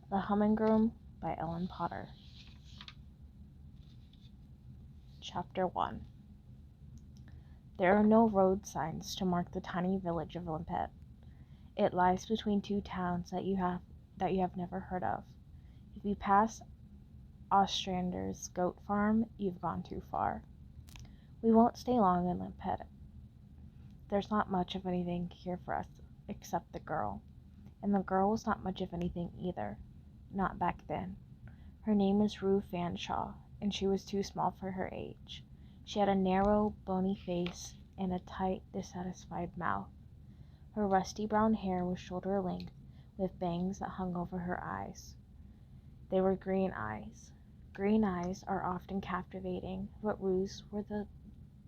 The Humming by Ellen Potter. Chapter 1. There are no road signs to mark the tiny village of Limpet. It lies between two towns that you have never heard of. If you pass Ostrander's goat farm, you've gone too far. We won't stay long in Limpet. There's not much of anything here for us except the girl. And the girl was not much of anything either. Not back then. Her name was Rue Fanshawe, and she was too small for her age. She had a narrow, bony face and a tight, dissatisfied mouth. Her rusty brown hair was shoulder length, with bangs that hung over her eyes. They were green eyes. Green eyes are often captivating, but Rue's were the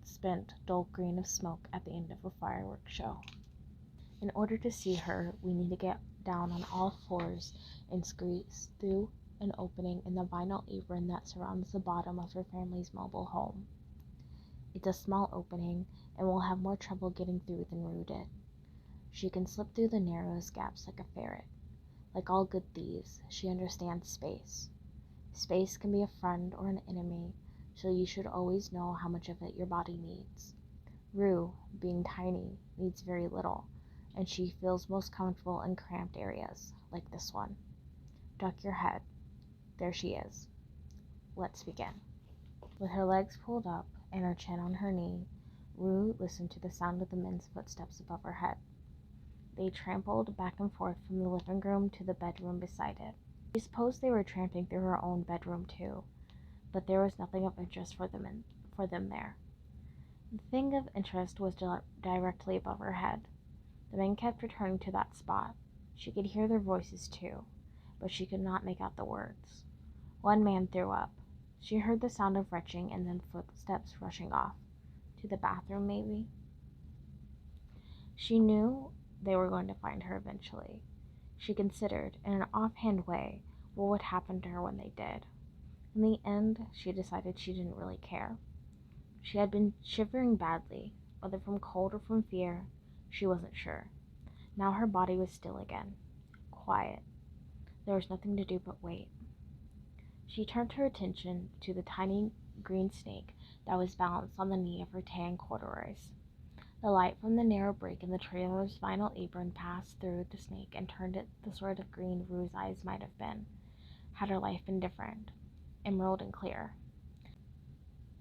spent, dull green of smoke at the end of a fireworks show. In order to see her, we need to get down on all fours and squeeze through an opening in the vinyl apron that surrounds the bottom of her family's mobile home. It's a small opening, and we'll have more trouble getting through than Rue did. She can slip through the narrowest gaps like a ferret. Like all good thieves, she understands space. Space can be a friend or an enemy, so you should always know how much of it your body needs. Rue, being tiny, needs very little, and she feels most comfortable in cramped areas, like this one. Duck your head. There she is. Let's begin. With her legs pulled up and her chin on her knee, Rue listened to the sound of the men's footsteps above her head. They trampled back and forth from the living room to the bedroom beside it. She supposed they were tramping through her own bedroom too, but there was nothing of interest for them there. The thing of interest was directly above her head. The men kept returning to that spot. She could hear their voices too, but she could not make out the words. One man threw up. She heard the sound of retching and then footsteps rushing off. To the bathroom, maybe? She knew they were going to find her eventually. She considered, in an offhand way, what would happen to her when they did. In the end, she decided she didn't really care. She had been shivering badly, whether from cold or from fear, she wasn't sure. Now her body was still again. Quiet. There was nothing to do but wait. She turned her attention to the tiny green snake that was balanced on the knee of her tan corduroys. The light from the narrow break in the trailer's vinyl apron passed through the snake and turned it the sort of green Rue's eyes might have been, had her life been different, emerald and clear.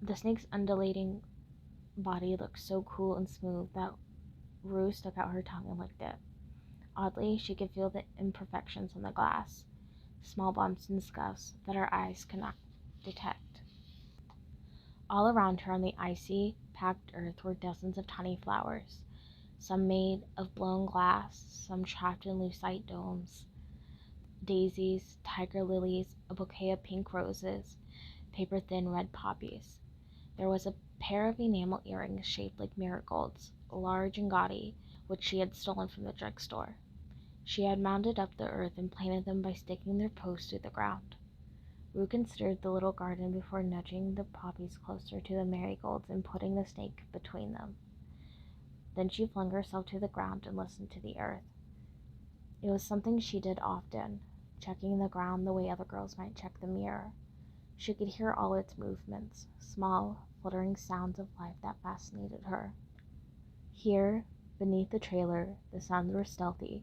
The snake's undulating body looked so cool and smooth that Rue stuck out her tongue and licked it. Oddly, she could feel the imperfections on the glass, small bumps and scuffs that her eyes could not detect. All around her on the icy, packed earth were dozens of tiny flowers, some made of blown glass, some trapped in lucite domes, daisies, tiger lilies, a bouquet of pink roses, paper-thin red poppies. There was a pair of enamel earrings shaped like marigolds, large and gaudy, which she had stolen from the drugstore. She had mounded up the earth and planted them by sticking their posts through the ground. Rue considered the little garden before nudging the poppies closer to the marigolds and putting the snake between them. Then she flung herself to the ground and listened to the earth. It was something she did often, checking the ground the way other girls might check the mirror. She could hear all its movements, small, fluttering sounds of life that fascinated her. Here, beneath the trailer, the sounds were stealthy,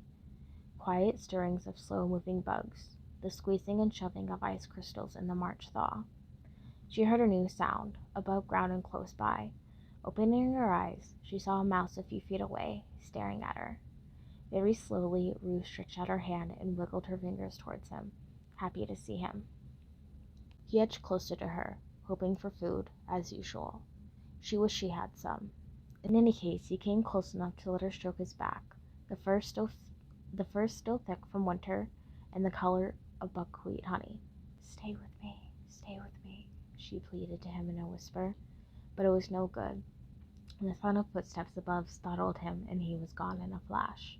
quiet stirrings of slow-moving bugs, the squeezing and shoving of ice crystals in the March thaw. She heard a new sound, above ground and close by. Opening her eyes, she saw a mouse a few feet away, staring at her. Very slowly, Rue stretched out her hand and wiggled her fingers towards him, happy to see him. He edged closer to her, hoping for food, as usual. She wished she had some. In any case, he came close enough to let her stroke his back, the fur still thick from winter and the color of buckwheat honey. Stay with me, she pleaded to him in a whisper, but it was no good. The sound of footsteps above startled him, and he was gone in a flash.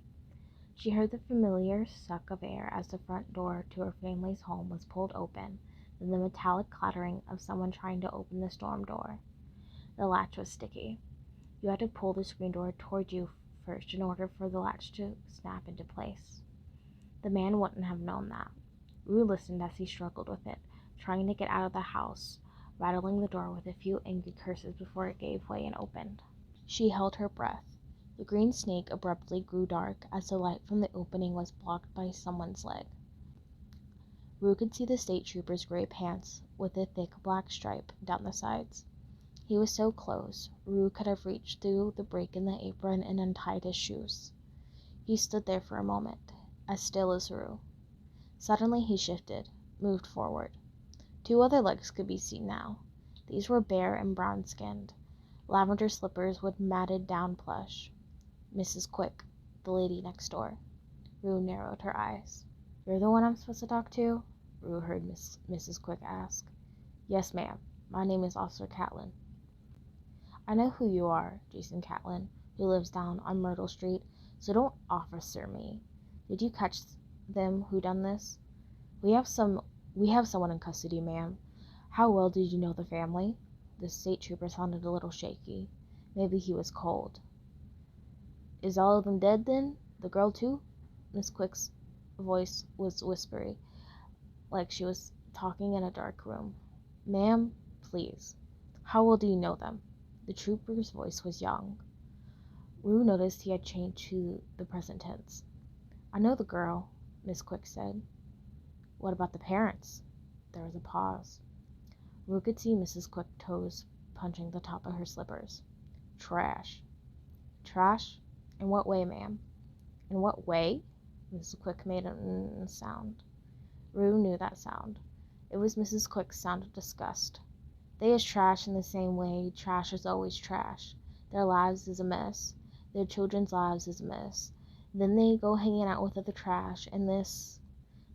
She heard the familiar suck of air as the front door to her family's home was pulled open, then the metallic clattering of someone trying to open the storm door. The latch was sticky. You had to pull the screen door toward you first in order for the latch to snap into place. The man wouldn't have known that. Rue listened as he struggled with it, trying to get out of the house, rattling the door with a few angry curses before it gave way and opened. She held her breath. The green snake abruptly grew dark as the light from the opening was blocked by someone's leg. Rue could see the state trooper's gray pants with a thick black stripe down the sides. He was so close, Rue could have reached through the break in the apron and untied his shoes. He stood there for a moment, as still as Rue. Suddenly he shifted, moved forward. 2 other legs could be seen now. These were bare and brown-skinned, lavender slippers with matted down plush. Mrs. Quick, the lady next door. Rue narrowed her eyes. "You're the one I'm supposed to talk to?" Rue heard Mrs. Quick ask. "Yes, ma'am. My name is Officer Catlin." "I know who you are, Jason Catlin, who lives down on Myrtle Street, so don't officer me. Did you catch them who done this?" We have someone in custody, ma'am." "How well did you know the family?" The state trooper sounded a little shaky. Maybe he was cold. "Is all of them dead, then? The girl, too?" Miss Quick's voice was whispery, like she was talking in a dark room. "Ma'am, please. How well do you know them?" The trooper's voice was young. Rue noticed he had changed to the present tense. "I know the girl," Miss Quick said. "What about the parents?" There was a pause. Rue could see Mrs. Quick's toes punching the top of her slippers. "Trash." "Trash? In what way, ma'am?" "In what way?" Mrs. Quick made a sound. Rue knew that sound. It was Mrs. Quick's sound of disgust. "They is trash in the same way trash is always trash. Their lives is a mess. Their children's lives is a mess. Then they go hanging out with other trash, and this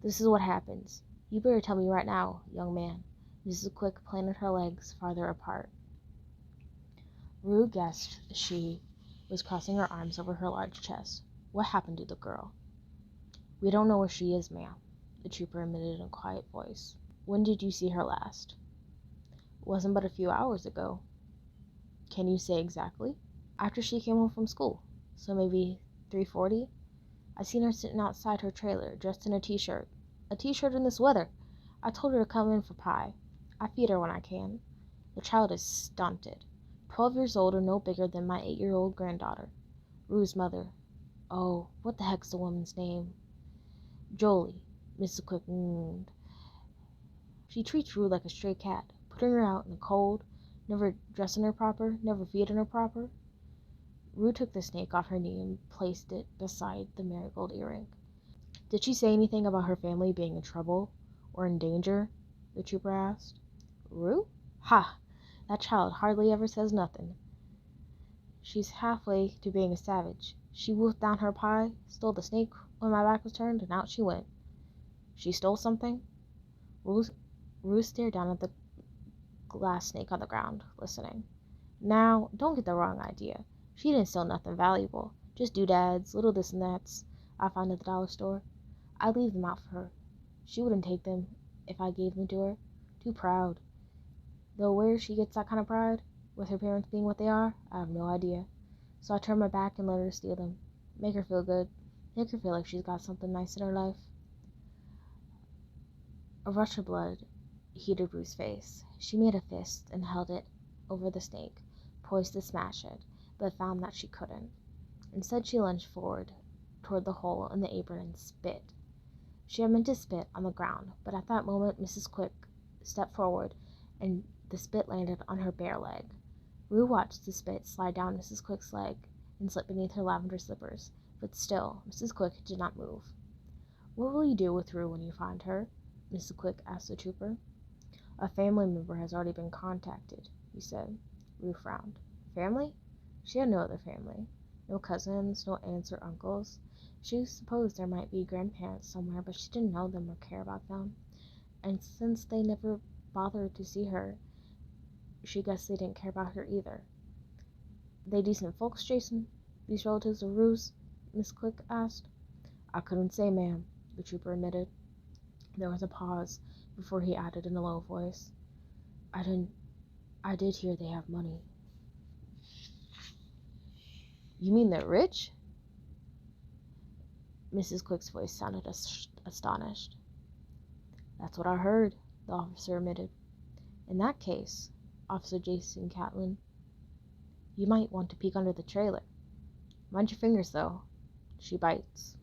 is what happens. You better tell me right now, young man." Mrs. Quick planted her legs farther apart. Rue guessed she was crossing her arms over her large chest. "What happened to the girl?" "We don't know where she is, ma'am," the trooper admitted in a quiet voice. "When did you see her last?" "Wasn't but a few hours ago." "Can you say exactly?" "After she came home from school, so maybe 3:40. I seen her sitting outside her trailer, dressed in a t-shirt. A t-shirt in this weather! I told her to come in for pie. I feed her when I can. The child is stunted. 12 years old or no bigger than my 8-year-old granddaughter. Rue's mother. Oh, what the heck's the woman's name?" "Jolie," Mrs. Quick murmured. "She treats Rue like a stray cat, putting her out in the cold, never dressing her proper, never feeding her proper." Rue took the snake off her knee and placed it beside the marigold earring. "Did she say anything about her family being in trouble or in danger?" the trooper asked. "Rue? Ha! That child hardly ever says nothing. She's halfway to being a savage. She wolfed down her pie, stole the snake when my back was turned, and out she went." "She stole something?" Rue stared down at the glass snake on the ground, listening. "Now, don't get the wrong idea. She didn't steal nothing valuable. Just doodads, little this and that's I found at the dollar store. I leave them out for her. She wouldn't take them if I gave them to her. Too proud. Though where she gets that kind of pride, with her parents being what they are, I have no idea. So I turn my back and let her steal them. Make her feel good. Make her feel like she's got something nice in her life." A rush of blood heated Rue's face. She made a fist and held it over the snake, poised to smash it, but found that she couldn't. Instead, she lunged forward toward the hole in the apron and spit. She had meant to spit on the ground, but at that moment Mrs. Quick stepped forward and the spit landed on her bare leg. Rue watched the spit slide down Mrs. Quick's leg and slip beneath her lavender slippers, but still Mrs. Quick did not move. "What will you do with Rue when you find her?" Mrs. Quick asked the trooper. "A family member has already been contacted," he said. Rue frowned. "Family?" She had no other family. No cousins, no aunts or uncles. She supposed there might be grandparents somewhere, but she didn't know them or care about them. And since they never bothered to see her, she guessed they didn't care about her either. "They decent folks, Jason? These relatives of Rue's?" Miss Quick asked. "I couldn't say, ma'am," the trooper admitted. There was a pause before he added in a low voice, I did hear they have money." "You mean they're rich?" Mrs. Quick's voice sounded astonished. That's what I heard, the officer admitted. In that case, Officer Jason Catlin, you might want to peek under the trailer. Mind your fingers, though. She bites.